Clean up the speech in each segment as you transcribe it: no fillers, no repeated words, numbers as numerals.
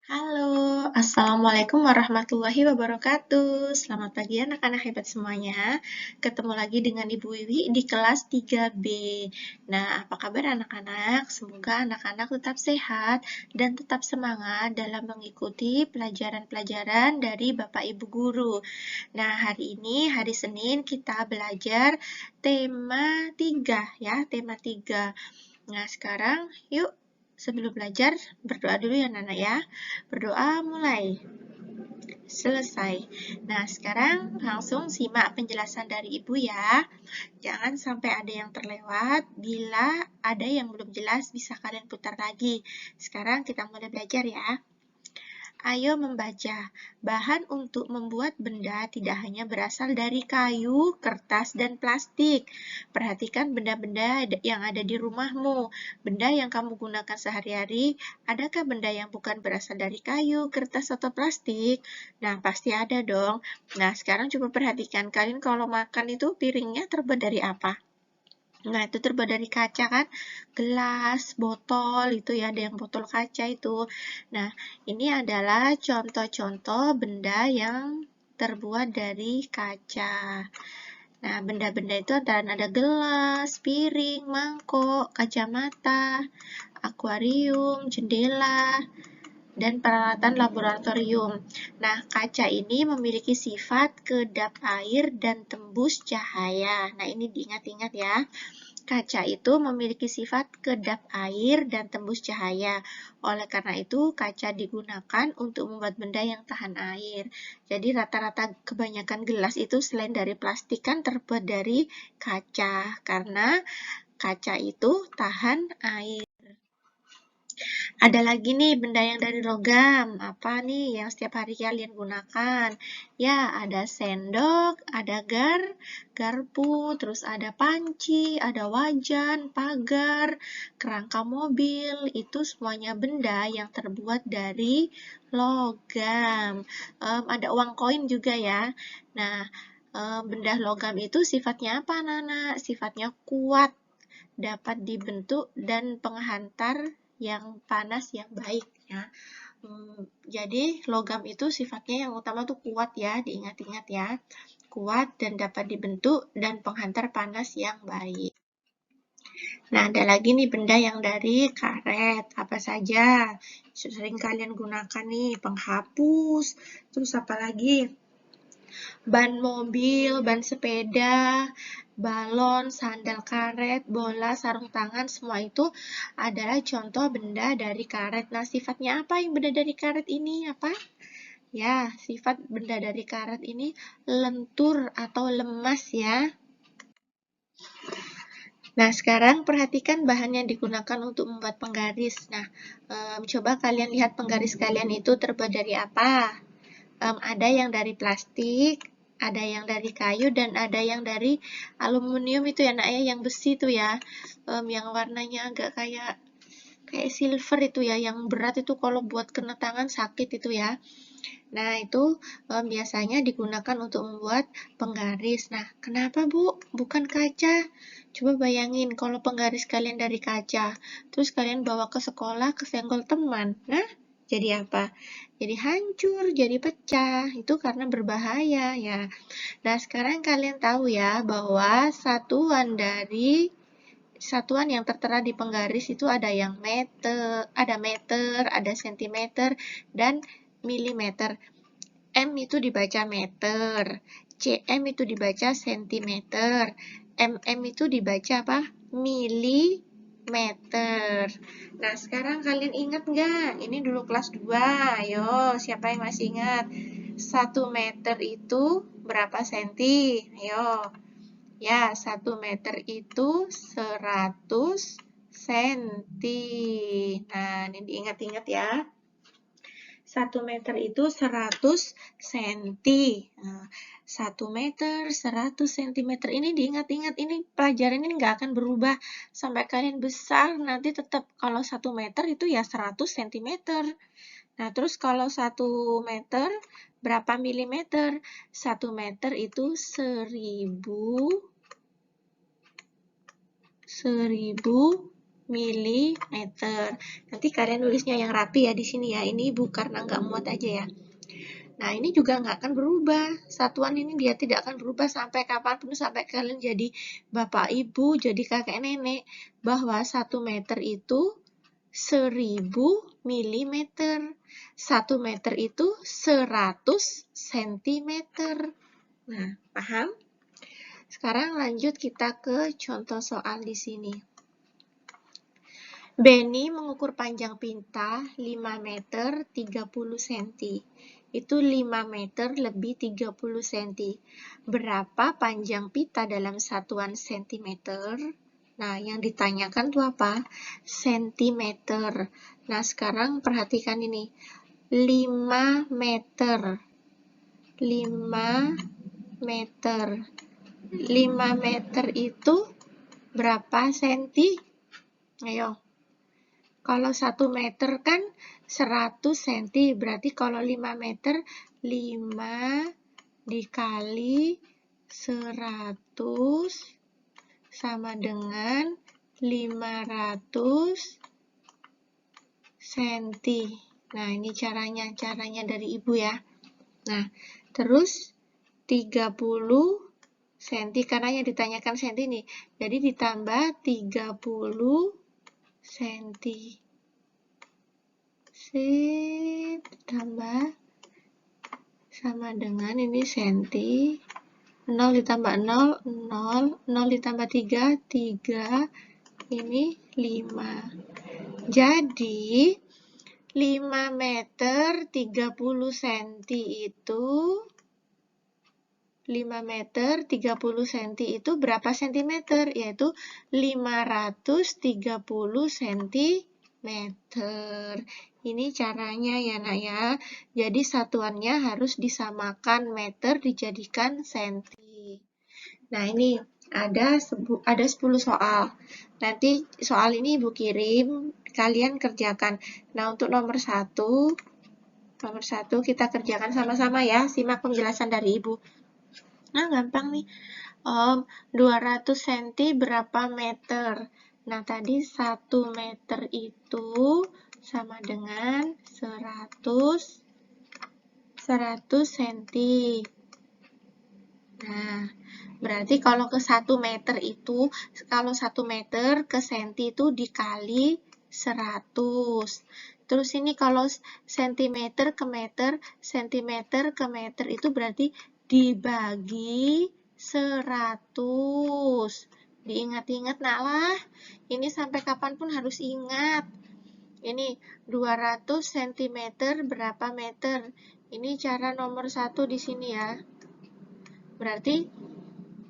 Halo, Assalamualaikum warahmatullahi wabarakatuh. Selamat pagi anak-anak hebat semuanya. Ketemu lagi dengan Ibu Wiwi di kelas 3B. Nah, apa kabar anak-anak? Semoga anak-anak tetap sehat dan tetap semangat dalam mengikuti pelajaran-pelajaran dari Bapak Ibu Guru. Nah, hari ini, hari Senin, kita belajar tema 3 ya, tema 3. Nah, sekarang yuk sebelum belajar berdoa dulu ya Nana ya. Berdoa mulai. Selesai. Nah, sekarang langsung simak penjelasan dari Ibu ya. Jangan sampai ada yang terlewat. Bila ada yang belum jelas, bisa kalian putar lagi. Sekarang kita mulai belajar ya. Ayo membaca. Bahan untuk membuat benda tidak hanya berasal dari kayu, kertas, dan plastik. Perhatikan benda-benda yang ada di rumahmu. Benda yang kamu gunakan sehari-hari, adakah benda yang bukan berasal dari kayu, kertas, atau plastik? Nah, pasti ada dong. Nah, sekarang coba perhatikan. Kalian kalau makan itu piringnya terbuat dari apa? Nah, itu terbuat dari kaca kan? Gelas, botol, itu ya, ada yang botol kaca itu. Nah, ini adalah contoh-contoh benda yang terbuat dari kaca. Nah, benda-benda itu ada gelas, piring, mangkok, kacamata, akuarium, jendela, dan peralatan laboratorium. Nah, kaca ini memiliki sifat kedap air dan tembus cahaya. Nah, ini diingat-ingat ya. Kaca itu memiliki sifat kedap air dan tembus cahaya. Oleh karena itu, kaca digunakan untuk membuat benda yang tahan air. Jadi rata-rata kebanyakan gelas itu selain dari plastik kan terbuat dari kaca. Karena kaca itu tahan air. Ada lagi nih benda yang dari logam. Apa nih yang setiap hari kalian gunakan? Ya, ada sendok, ada garpu, terus ada panci, ada wajan, pagar, kerangka mobil. Itu semuanya benda yang terbuat dari logam. Ada uang koin juga ya. Nah, benda logam itu sifatnya apa, Nana? Sifatnya kuat, dapat dibentuk dan penghantar yang panas yang baik ya. Jadi logam itu sifatnya yang utama tuh kuat ya, diingat-ingat ya. Kuat dan dapat dibentuk dan penghantar panas yang baik. Nah, ada lagi nih benda yang dari karet. Apa saja? Sering kalian gunakan nih, penghapus. Terus apa lagi? Ban mobil, ban sepeda, balon, sandal karet, bola, sarung tangan, semua itu adalah contoh benda dari karet. Nah, sifatnya apa yang benda dari karet ini? Apa? Ya, sifat benda dari karet ini lentur atau lemas ya. Nah, sekarang perhatikan bahan yang digunakan untuk membuat penggaris. Nah, coba kalian lihat penggaris kalian itu terbuat dari apa? Ada yang dari plastik, ada yang dari kayu, dan ada yang dari aluminium itu ya nak ya, yang besi itu ya, yang warnanya agak kayak silver itu ya, yang berat itu kalau buat kena tangan sakit itu ya. Nah, itu biasanya digunakan untuk membuat penggaris. Nah, kenapa Bu? Bukan kaca. Coba bayangin kalau penggaris kalian dari kaca, terus kalian bawa ke sekolah kesenggol teman. Nah, jadi apa? Jadi hancur, jadi pecah. Itu karena berbahaya ya. Nah, sekarang kalian tahu ya bahwa satuan yang tertera di penggaris itu ada yang meter, ada sentimeter, dan milimeter. M itu dibaca meter, cm itu dibaca sentimeter, mm itu dibaca apa? Milimeter. Nah, sekarang kalian ingat nggak? Ini dulu kelas 2. Ayo, siapa yang masih ingat? 1 meter itu berapa senti? Ayo. Ya, 1 meter itu 100 senti. Nah, ini diingat-ingat ya. 1 meter itu 100 senti. Nah, 1 meter 100 cm ini diingat-ingat, ini pelajaran ini nggak akan berubah sampai kalian besar, nanti tetap kalau 1 meter itu ya 100 cm. Nah, terus kalau 1 meter berapa milimeter? 1 meter itu 1000 milimeter. Nanti kalian nulisnya yang rapi ya di sini ya. Ini Ibu karena nggak muat aja ya. Nah, ini juga nggak akan berubah. Satuan ini dia tidak akan berubah sampai kapanpun, sampai kalian jadi bapak ibu, jadi kakek nenek. Bahwa 1 meter itu 1000 milimeter. 1 meter itu 100 sentimeter. Nah, paham? Sekarang lanjut kita ke contoh soal di sini. Benny mengukur panjang pita 5 meter 30 cm. Itu 5 meter lebih 30 cm. Berapa panjang pita dalam satuan sentimeter? Nah, yang ditanyakan itu apa? Sentimeter. Nah, sekarang perhatikan ini. 5 meter. 5 meter. 5 meter itu berapa senti? Ayo. Kalau 1 meter kan 100 cm, berarti kalau 5 meter, 5 dikali 100 sama dengan 500 cm. Nah, ini caranya dari Ibu ya. Nah, terus 30 cm, karena yang ditanyakan cm nih. Jadi ditambah 30 cm. Tambah sama dengan ini senti. 0 ditambah 0, 0. 0 ditambah 3, 3. Ini 5. Jadi 5 meter 30 cm itu 5 meter 30 cm itu berapa sentimeter? Yaitu 530 cm. Ini caranya ya nak ya. Jadi satuannya harus disamakan, meter dijadikan senti. Nah, ini ada 10 soal. Nanti soal ini Ibu kirim, kalian kerjakan. Nah, untuk nomor 1 kita kerjakan sama-sama ya. Simak penjelasan dari Ibu. Nah, gampang nih. 200 cm berapa meter? Nah, tadi 1 meter itu sama dengan 100 cm. Nah, berarti kalau ke 1 meter itu, kalau 1 meter ke senti itu dikali 100. Terus ini kalau sentimeter ke meter, sentimeter ke meter itu berarti dibagi 100. Diingat-ingat nak lah. Ini sampai kapanpun harus ingat. Ini 200 cm berapa meter? Ini cara nomor 1 di sini ya. Berarti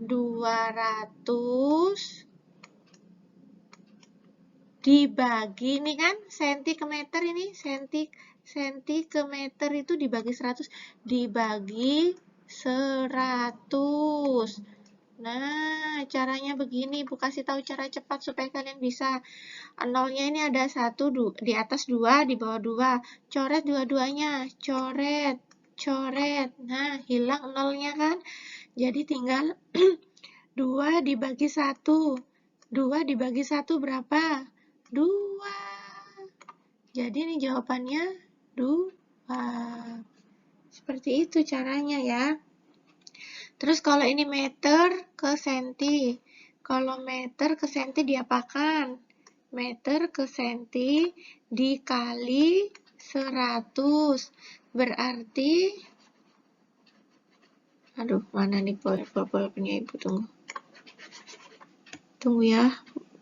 200 dibagi, ini kan senti ke meter, ini senti ke meter itu dibagi 100, dibagi 100. Nah, caranya begini, Ibu kasih tahu cara cepat supaya kalian bisa. Nolnya ini ada 1, di atas 2, di bawah 2. Coret dua-duanya, coret. Nah, hilang nolnya kan? Jadi tinggal 2 dibagi 1. 2 dibagi 1 berapa? 2. Jadi ini jawabannya 2. Seperti itu caranya ya. Terus kalau ini meter ke senti. Kalau meter ke senti diapakan? Meter ke senti dikali 100. Berarti, aduh, mana nih pulpennya Ibu, tunggu ya,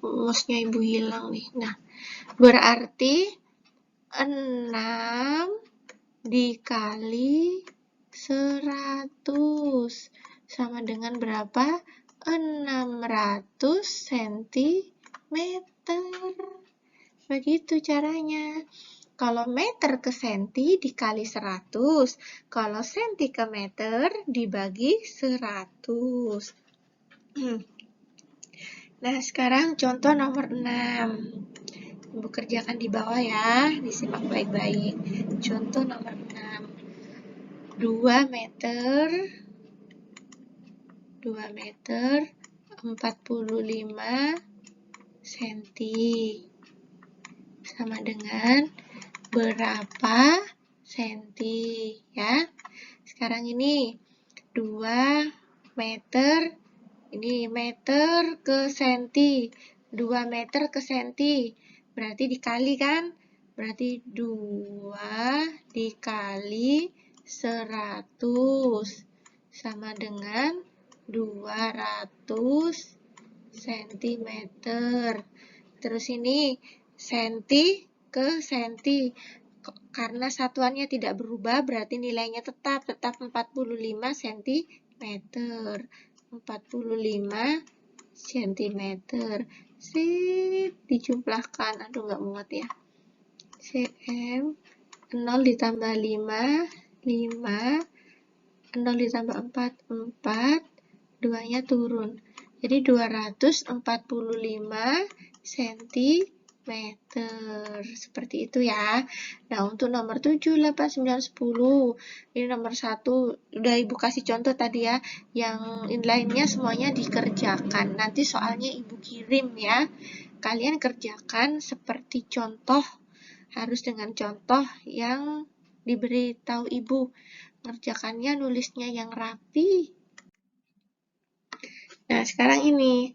mouse-nya Ibu hilang nih. Nah, berarti 6 dikali 100 sama dengan berapa? 600 cm. Begitu caranya. Kalau meter ke senti dikali 100, kalau senti ke meter dibagi 100. Nah, sekarang contoh nomor 6. Ibu kerjakan di bawah ya, disimak baik-baik. Contoh nomor 6. 2 meter 45 senti. Sama dengan berapa senti, ya. Sekarang ini 2 meter, ini meter ke senti. 2 meter ke senti, berarti dikali kan? Berarti 2 dikali 100 sama dengan 200 cm. Terus ini senti ke senti. Karena satuannya tidak berubah, berarti nilainya tetap 45 cm. 45 cm. Sip, dijumlahkan. Aduh, nggak muat ya. cm 0 ditambah 5, 5. 0 ditambah 4, 4. 2-nya turun. Jadi 245 cm. Seperti itu ya. Nah, untuk nomor 7, 8, 9, 10. Ini nomor 1. Udah Ibu kasih contoh tadi ya. Yang lainnya semuanya dikerjakan. Nanti soalnya Ibu kirim ya. Kalian kerjakan seperti contoh. Harus dengan contoh yang diberitahu Ibu. Ngerjakannya nulisnya yang rapi. Nah, sekarang ini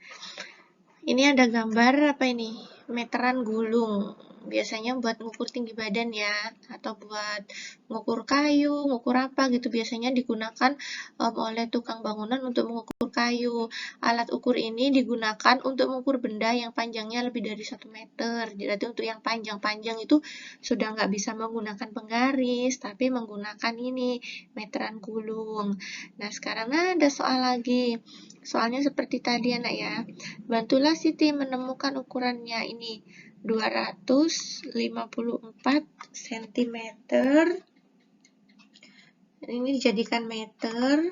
ada gambar apa ini? Meteran gulung. Biasanya buat ngukur tinggi badan ya, atau buat ngukur kayu, ngukur apa gitu. Biasanya digunakan oleh tukang bangunan untuk mengukur kayu. Alat ukur ini digunakan untuk mengukur benda yang panjangnya lebih dari 1 meter. Jadi untuk yang panjang-panjang itu sudah nggak bisa menggunakan penggaris, tapi menggunakan ini, meteran gulung. Nah, sekarang ada soal lagi. Soalnya seperti tadi anak ya. Bantulah Siti menemukan ukurannya ini 254 cm. Ini dijadikan meter,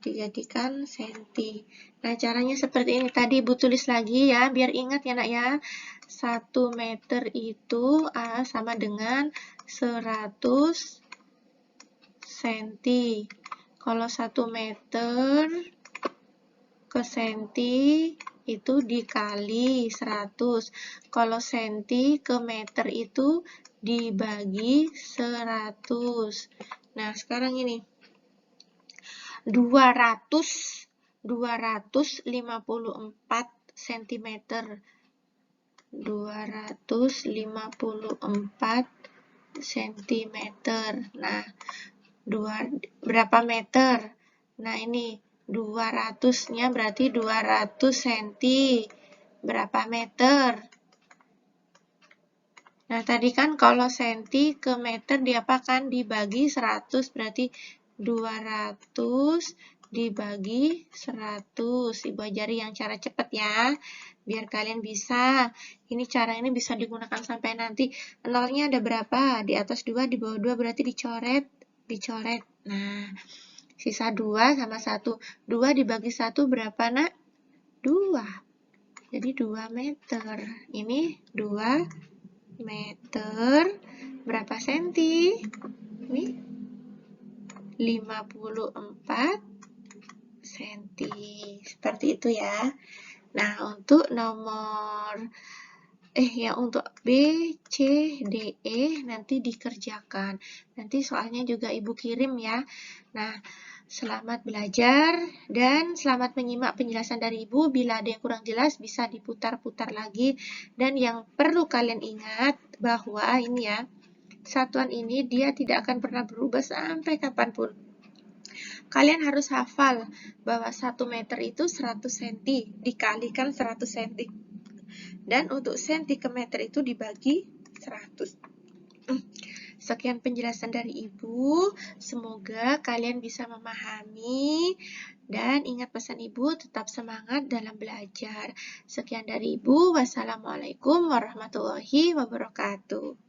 dijadikan senti. Nah, caranya seperti ini. Tadi Ibu tulis lagi ya, biar ingat ya nak ya. 1 meter itu sama dengan 100 cm. Kalau 1 meter ke senti itu dikali 100. Kalau senti ke meter itu dibagi 100. Nah, sekarang ini 254 cm. 254 cm. Nah, berapa meter? Nah, ini 200-nya berarti 200 cm. Berapa meter? Nah, tadi kan kalau senti ke meter diapakan? Dibagi 100, berarti 200 dibagi 100. Ibu ajari yang cara cepat ya, biar kalian bisa. Ini cara ini bisa digunakan sampai nanti. Nolnya ada berapa? Di atas 2, di bawah 2, berarti dicoret. Nah, sisa 2 sama 1. 2 dibagi 1 berapa, nak? 2. Jadi 2 meter. Ini 2 meter. Berapa senti? Ini 54 senti. Seperti itu ya. Nah, untuk nomor untuk B, C, D, E nanti dikerjakan. Nanti soalnya juga Ibu kirim ya. Nah, selamat belajar dan selamat menyimak penjelasan dari Ibu. Bila ada yang kurang jelas bisa diputar-putar lagi. Dan yang perlu kalian ingat bahwa ini ya, satuan ini dia tidak akan pernah berubah sampai kapanpun. Kalian harus hafal bahwa 1 meter itu 100 cm dikalikan 100 cm. Dan untuk senti ke meter itu dibagi 100. Sekian penjelasan dari Ibu. Semoga kalian bisa memahami. Dan ingat pesan Ibu, tetap semangat dalam belajar. Sekian dari Ibu. Wassalamualaikum warahmatullahi wabarakatuh.